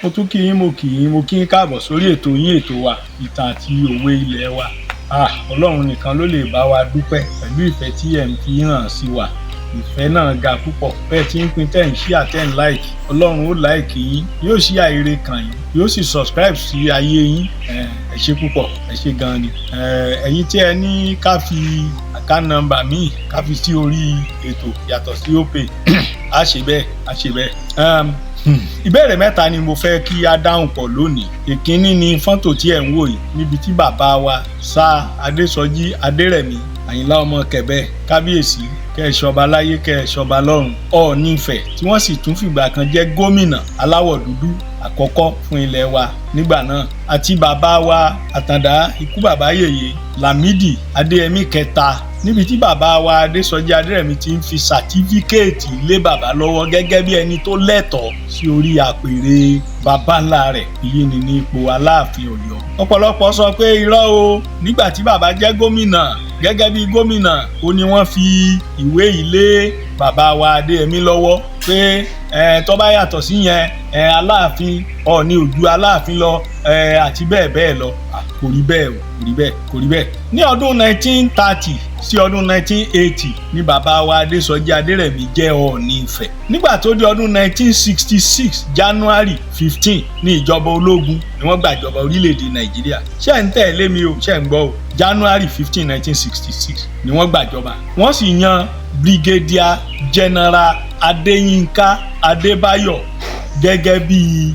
mo tún kí yín mo kí yín káàbọ̀ sórí ètò yín ètò wa ìtàn àti òwe ilẹ̀ wa. Ọlọ́run nìkan ló lè bá wa dúpẹ́ pẹ̀lú ìfẹ́ tí ẹ̀ ń fi hàn sí wa. Ìfẹ́ náà ga púpọ̀ bẹ́ẹ̀ tí ń pín tẹ́ ń share tẹ́ ń like. Ọlọ́run ó like yín, yóò ṣí àìrè kàn yín, yóò sì subscribe sí ayé yín. Ẹ ṣé púpọ̀, ẹ ṣé gan ni. Ẹ̀yin tí ẹ ní ká fi account number míì ká fi sí orí ètò yàtọ̀ sí Opay a ṣe bẹ́ẹ̀. Ìbéèrè mẹ́ta ni mo fẹ́ kí a dáhùn pọ̀ lónìí. Ìkíní ni fọ́tò tí ẹ̀ ń wò yìí níbi tí bàbá wa Sir Adésọjí Adérẹ̀mí Àyìnlá ọmọ Kẹ̀bẹ́ kábíyèsí kẹ́ ẹ ṣọba láyé kẹ́ ẹ ṣọba lọ́run Ọọ̀ni Ifẹ̀ tí wọ́n sì tún fìgbà kan jẹ́ gómìnà aláwọ̀ dúdú àkọ́kọ́ fún ilẹ̀ wa nígbà náà, àti bàbá wa Àtàndá ikú bàbá yèyé Lámídì Adéyẹmí kẹta níbi tí bàbá wa Adésọjí Adérẹ̀mí ti ń fi sàtífíkẹ́ẹ̀tì lé bàbá lọ́wọ́ gẹ́gẹ́ bí ẹni tó lẹ́tọ̀ọ́ sí orí àpèrè bàbá ńlá rẹ̀ èyí ni ní ipò Aláàfin Ọ̀yọ́. Ọ̀pọ̀lọpọ̀ sọ pé irọ́ o, nígbà tí bàbá jẹ́ gómìnà gẹ́gẹ́ bí gómìnà ó ní wọ́n fi ìwé yìí lé bàbá wa Adéyẹmí lọ́wọ́ pé tó bá yàtọ̀ sí yẹn Aláàfin Ọọ̀ni ojú Aláàfin lọ àti bẹ́ẹ̀ bẹ́ẹ̀ lọ. Kò rí bẹ́ẹ̀. Ní ọdún 1930 sí ọdún 1980 ni bàbá wa Adésọjí Adérẹ̀mí jẹ́ Ọọ̀ni Ifẹ̀. Nígbà tó di ọdún 1966 January 15 ní ìjọba ológun ni wọ́n gbàjọba orílẹ̀-èdè Nàìjíríà. Ṣé ń tẹ̀lé mi o, ṣé ń gbọ́ o? January 15 1966 ni wọ́n gbàjọba. Wọ́n sì yan Brigadier General Adéyínká Adébáyọ̀ gẹ́gẹ́ bí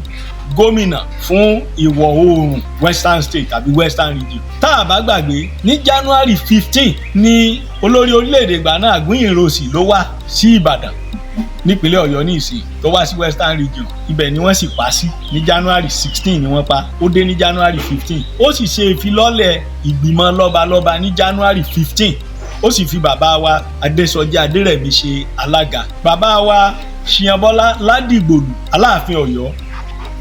gómìnà fún ìwọ̀ oòrùn Western State tàbí Western Region. Tá a bá gbàgbé ní January 15 ni olórí orílẹ̀-èdè ìgbà náà Àgúnyìnrosì ló wá sí Ìbàdàn nípínlẹ̀ Ọ̀yọ́ ní ìsìn tó wá sí Western Region. Ibẹ̀ ni wọ́n sì pa sí ní January 16 ni wọ́n pa, ó dé ní January 15. Ó sì ṣe ìfilọ́lẹ̀ ìgbìmọ̀ lọ́balọ́ba ní January 15. Ó sì fi bàbá wa Adésọjí Adérẹ̀mí ṣe alága. Bàbá wa Ṣìyànbọ́lá Ládìgbòlù Aláàfin Ọ̀yọ́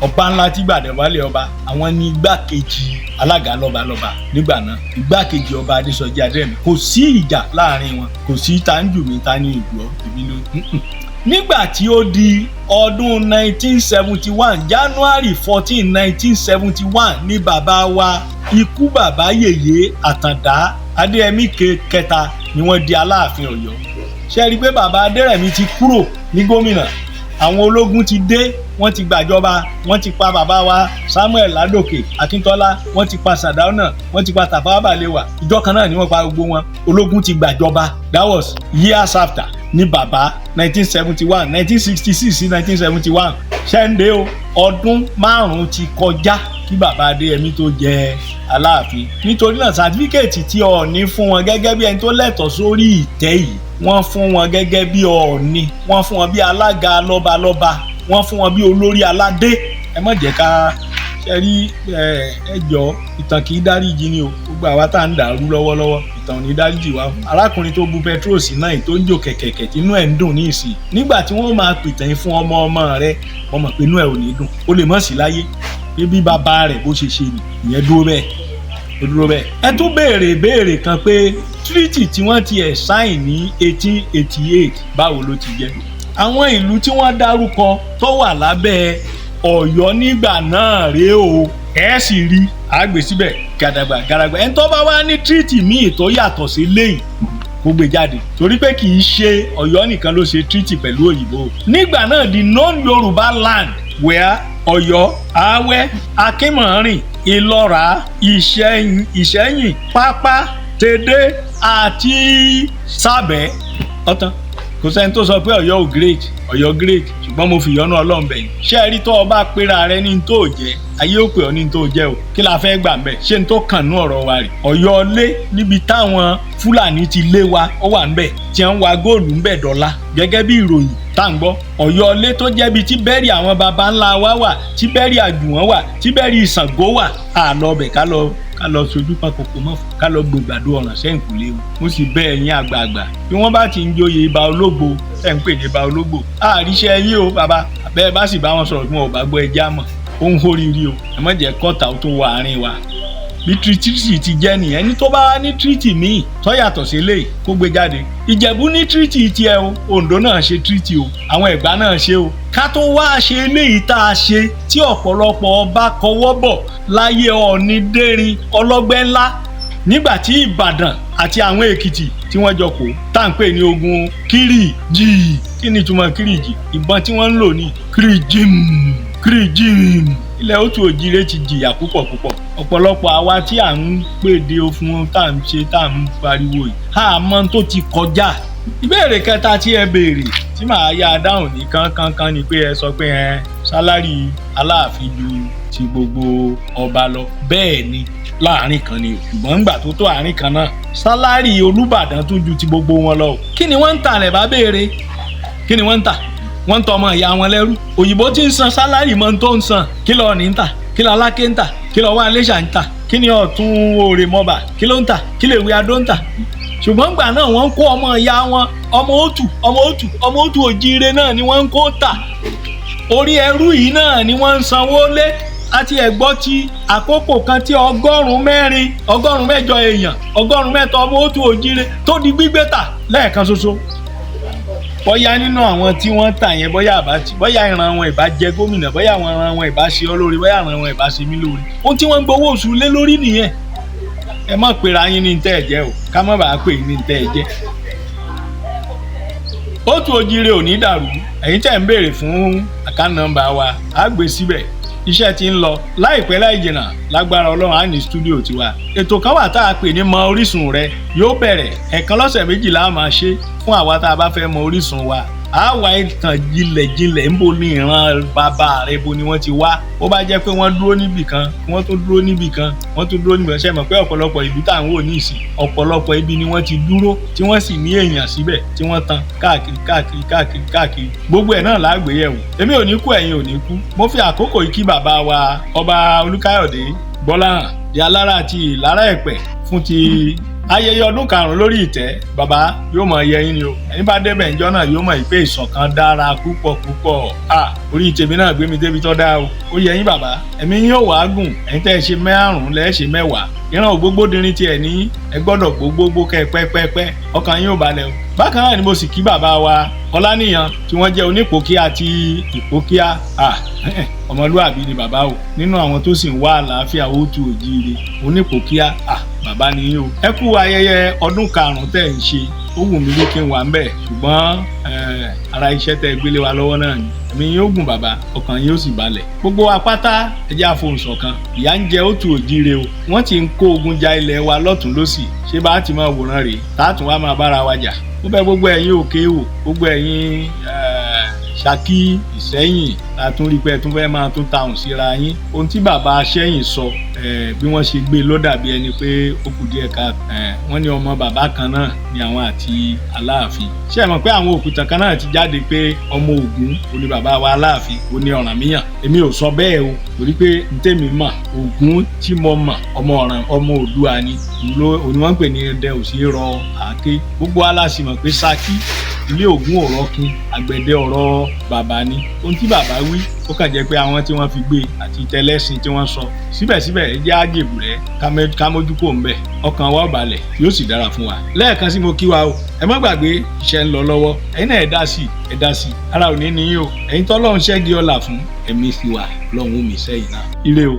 ọba ńlá tí gbàdẹ̀wálẹ̀ ọba, àwọn ní igbákejì alága lọ́balọ́ba nígbà náà. Igbákejì ọba Adésọjí Adérẹ̀mí, kò sí ìjà láàrin wọn, kò sí ta ń jù mí ta ní ìgbọ́ èmi ló. Nígbà tí ó di ọdún 1971 January 14 1971 ní bàbá wa ikú bàbá yèyé Àtàndá Adéyẹmí kẹta ni wọ́n di Aláàfin Ọ̀yọ́. Ṣé rí pé bàbá Adérẹ̀mí ti kúrò ní gómìnà, àwọn ológun ti dé, wọ́n ti gbàjọba, wọ́n ti pa bàbá wa Samuel Ládòkè Akíntọ́lá, wọ́n ti pa Sàdáúnà, wọ́n ti pa Tafawa Balewa. Ìjọ kan náà ni wọ́n pa gbogbo wọn. Ológun ti gbàjọba. That was years after ní bàbá 1971 1966 sí 1971. ṣẹ́ńdé o, ọdún 5 ti kọjá kí bàbá Adéyẹmí tó jẹ Aláàfin. Nítorí náà sàtífíkẹ́ẹ̀tì tí Ọọ̀ni fún wọn gẹ́gẹ́ bí ẹni tó lẹ́tọ̀ọ́ sórí ìtẹ́ yìí, wọ́n fún wọn gẹ́gẹ́ bí Ọọ̀ni, wọ́n fún wọn bí alága lọ́balọ́ba, wọ́n fún wọn bí olórí aládé. Ẹ má jẹ́ ká ṣe rí ẹjọ́ ìtàn kì í dáríjì ni o. Gbogbo àwa tá à ń dàrú lọ́wọ́lọ́wọ́ ìtàn ò ní dáríjì wa. Arákùnrin tó bu petrol sí náà tó ń jò kẹ̀kẹ̀kẹ̀ tí inú ẹ̀ ń dùn ní ìsìn, nígbà tí wọ́n máa pìtàn fún ọmọ rẹ̀ wọ́n mọ̀ pé inú ẹ̀ ò ní dùn. Ó lè mọ̀ sí láyé pé bí bàbá rẹ̀ bó ṣe ṣe ìyẹn dúró bẹ́ẹ̀. Ẹ tún béèrè kan pé treaty tí wọ́n ti ẹ̀ sign ní 1888 báwo ló ti jẹ́. Àwọn ìlú tí wọ́n dárúkọ tó wà lábẹ́ Ọ̀yọ́ nígbà náà rèé o, ẹ sì rí àgbè síbẹ̀ gàdàgbà. Ẹni tó bá wá ní treaty míì tó yàtọ̀ sí léyìí kó gbé jáde, torí pé kì í ṣe Ọ̀yọ́ nìkan ló ṣe treaty pẹ̀lú òyìnbó. Nígbà náà the non-Yoruba land where Ọ̀yọ́, Awẹ́, Akínmọ̀rìn, Ìlọ́ra, Ìṣẹ́yìn, Pápá, Tèdè àti Sábẹ́ ọ̀tán. Kò sẹ́ni tó sọ pé Ọ̀yọ́ ò great, Ọ̀yọ́ great, ṣùgbọ́n mo fi ìyọ́nú Ọlọ́run bẹ̀ yín. Ṣé ẹ rí tó o bá pera rẹ ní tó jẹ́, ayé ó pè ọ́ ní tó jẹ́ o. Kí la fẹ́ gbà mbẹ̀? Ṣé n tó kàn nú ọ̀rọ̀ wa rè? Ọ̀yọ́ lé níbi táwọn Fúlàní ti lé wa, ó wà ńbẹ̀ tí wọ́n ń wa góòlù ńbẹ̀ dọ́là gẹ́gẹ́ bí ìròyìn tá ń gbọ́. Ọ̀yọ́ lé tó jẹ́ bí tí bẹ́ẹ̀rì àwọn baba ńlá wa wà, tí bẹ́ẹ̀rì àjùwọ̀n wà, tí bẹ́ẹ̀rì Ìṣàngó wà. Lọ bẹ̀ ká lọ sojú pàkókò mọ́ ká lọ gbògbàdo ọ̀ràn sẹ́yìn kò léwu. Mo sì bẹ̀ ẹ̀yin àgbààgbà bí wọ́n bá ti ń joyè ibà ológbò ẹ̀ ń pè ní ibà ológbò. Àríṣẹ́ yín o bàbá, bẹ́ẹ̀ bá sì bá wọn sọ̀rọ̀ tí wọn ò bá gbọ́ ẹjẹ́ àmọ̀ ó ń hórírí o. Ẹ má jẹ́ kọ́ta ó tó wọ àárín wa. bí treaties ti jẹ́ nìyẹn. Ẹni tó bá wá ní treaty míì tó yàtọ̀ sí eléyìí kó gbé jáde. Ìjẹ̀bú ní treaty tiẹ̀ o, Oǹdó náà ṣe treaty o, àwọn Ẹ̀gbá náà ṣe o. Ká tó wá ṣe eléyìí tá a ṣe tí ọ̀pọ̀lọpọ̀ ọba kọwọ́ bọ̀ láyé Ọ̀ọ̀nidérin ọlọ́gbẹ́ ńlá nígbà tí Ìbàdàn àti àwọn Èkìtì tí wọ́n jọ kó tá à ń pè ní ogun Kírìjì. Kí ni ìtumọ̀ Kírìjì? Ìbọn tí wọ́n ń lò ní Kírìjìm. Ilẹ̀ Òtù Òjìrè ti jìyà púpọ̀ ọ̀pọ̀lọpọ̀ àwa tí à ń pèdè fún tá à ń ṣe tá à ń pariwo yìí àmọ́ tó ti kọjá. Ìbéèrè kẹta tí ẹ béèrè tí màá yá dáhùn ní kánkán ni pé ẹ sọ pé sálárì Aláàfin ju ti gbogbo ọba lọ. Bẹ́ẹ̀ ni láàrin kan ni o, ṣùgbọ́n nígbà tó tó àárín kan náà sálárì Olúbàdàn tún ju ti gbogbo wọn lọ. Kí ni wọ́n ń tà lẹ̀ bá béèrè? Kí ni wọ́n ń tà? Wọ́n ń tọ ọmọ ìyá wọn lẹ́rú. Òyìnbó tí ń san sálárì mọ́ tó ń san. Kí lọ ní ń tà? Kí lọ Aláké ń tà? Kí lọ wá Iléṣà ń tà? Kí ni Ọ̀tún Òrè Mọ́bà? Kí ló ń tà? Kí lè wí Adó ń tà? Ṣùgbọ́n gbà náà wọ́n ń kó ọmọ ìyá wọn, ọmọ Òtù Òjìrè náà ni wọ́n ń kó tà. Orí ẹrú yìí náà ni wọ́n ń sanwó lé. Àti ẹ̀gbọ́ ti àkókò kan tí 1,400 èèyàn 1,300 ọmọ Òtù Òjìrè tó di gbígbé tà lẹ́ẹ̀kan ṣoṣo. Bóyá nínú àwọn tí wọ́n tà yẹn bóyá ìran wọn ìbá jẹ gómìnà, bóyá àwọn ìran wọn ìbá ṣe olórí, bóyá ìran wọn ìbá ṣe mí lórí. Ohun tí wọ́n ń gbowó oṣù lé lórí nìyẹn. Ẹ má pera yín ní tẹ́ ẹ̀ jẹ́ o, ká má bàa pè yín ní tẹ́ ẹ̀ jẹ́. Òtù Òjìrè ò ní dàrú. Ẹ̀yin tẹ́ ń béèrè fún account number wa á gbé síbẹ̀. Iṣẹ́ ti ń lọ láìpẹ́ láì jìnnà lágbára Ọlọ́run á ní stúdíò tiwa. Ètò kan wà tá a pè ní mọ orísun rẹ yóò bẹ̀rẹ̀ ẹ̀kan lọ́sẹ̀ méjìlá máa ṣe fún àwa tá a bá fẹ́ mọ orísun wa. A wá ìtàn jinlẹ̀ ń bo ní ìran bàbá rẹ bo ni wọ́n ti wá. Ó bá jẹ́ pé wọ́n dúró níbì kan wọ́n tún dúró níbì kan wọ́n tún dúró níbì kan. Ṣé mọ̀ pé ọ̀pọ̀lọpọ̀ ìlú tá à ń wò ní ìsìn ọ̀pọ̀lọpọ̀ ibi ni wọ́n ti dúró tí wọ́n sì ní èèyàn síbẹ̀ tí wọ́n tan káàkiri. Gbogbo ẹ̀ náà lágbèyẹ̀wò. Èmi ò ní kú ẹ̀yin ò ní kú. Mo fi àkókò yìí kí bàbá wa Ọba Olúkáyọ̀dé Gbọ́láhàn di Alára àti Ìlara Ẹ̀pẹ̀ fún ti ayẹyẹ ọdún 5 lórí ìtẹ́. Bàbá yóò mọ ẹyẹ yín ni o. Ẹni bá débẹ̀ ńjọ́ náà yóò mọ̀ ìpè ìṣọ̀kan dára púpọ̀. Orí tèmi náà gbé mi débi tó dáa o. Ó yẹ yín bàbá. Ẹ̀mí yín yóò wá gùn. Ẹ̀yin tẹ́ ẹ ṣe 5 lẹ́ẹ̀ ṣe 10. Ìran ògbógbódirin tiẹ̀ ní ẹ gbọ́dọ̀ gbogbogbò kẹ́ pẹ́pẹ́pẹ́. Ọkàn yín ò balẹ̀ o. Bákan náà ni mo sì kí bàbá wa Ọláníyan tí wọ́n jẹ́ onípòkíà àti ìpòkíà. Ọmọlúàbí ni bàbá o. Nínú àwọn tó sì ń wá àlàáfíà Òtù Òjìrè onípòkíà. Bàbá ni yín o. Ẹ kú ayẹyẹ ọdún 5 tẹ́ ń ṣe. Ó wù mí kí n wà ńbẹ̀ ṣùgbọ́n ara iṣẹ́ tẹ́ gbélé wa lọ́wọ́ náà ni. Ẹ̀mí yóò gùn bàbá, ọkàn yóò sì balẹ̀. Gbogbo apáta ẹ jẹ́ àfohùn ṣọ̀kan. Ìyà ń jẹ Òtù Òjìrè o. Wọ́n ti ń kó ogun ja ilẹ̀ wa lọ́tùn lósì. Ṣé bá ti máa wòran rèé? Táàtún wá máa bára wa jà. Ó bẹ gbogbo ẹ̀yin òkè o, gbogbo ẹ̀yin Ṣakí, Ìṣẹ́yìn látún rí pé ẹ tún fẹ́ máa tún tahùn síra yín. Ohun tí bàbá Ṣẹ́yìn sọ bí wọ́n ṣe gbé ló dàbí ẹni pé ó kù díẹ̀ ká. Wọ́n ní ọmọ bàbá kan náà ni àwọn àti Aláàfin. Ṣé ẹ mọ̀ pé àwọn òkúta kan náà ti jáde pé ọmọ Ògún òní bàbá wa Aláàfin òní Ọ̀rànmíyàn. Èmi ò sọ bẹ́ẹ̀ o torí pé ntẹ́mi mọ̀ Ògún tí mo mọ̀ ọmọ Oòduà ni òní wọ́n ń pè ní ẹdẹ òsì rọ àáké. Gbogbo aláṣẹ mọ̀ pé Ṣakí ilé Ògún ọ̀rọ̀kun àgbẹ̀dẹ ọ̀rọ̀ bàbá ni. Ohun tí bàbá wí ó kàn jẹ́ pé àwọn tí wọ́n fi gbé àti tẹlẹ́sìn tí wọ́n sọ síbẹ̀síbẹ̀ ẹ jẹ́ àjèbù rẹ̀ ká mójúkò ń bẹ̀. Ọkàn wa ò balẹ̀ yóò sì dára fún wa. Lẹ́ẹ̀kan sí mo kí wa o. Ẹ má gbàgbé iṣẹ́ ń lọ lọ́wọ́. Ẹ̀yin náà ẹ dá sí. Ara ò ní ní yín o. Ẹ̀yin tọ́lọ́run ṣẹ́gi ọlà fún ẹ̀mí sí wa lọ́hùn-ún mi sẹ́yìn náà. Ire o.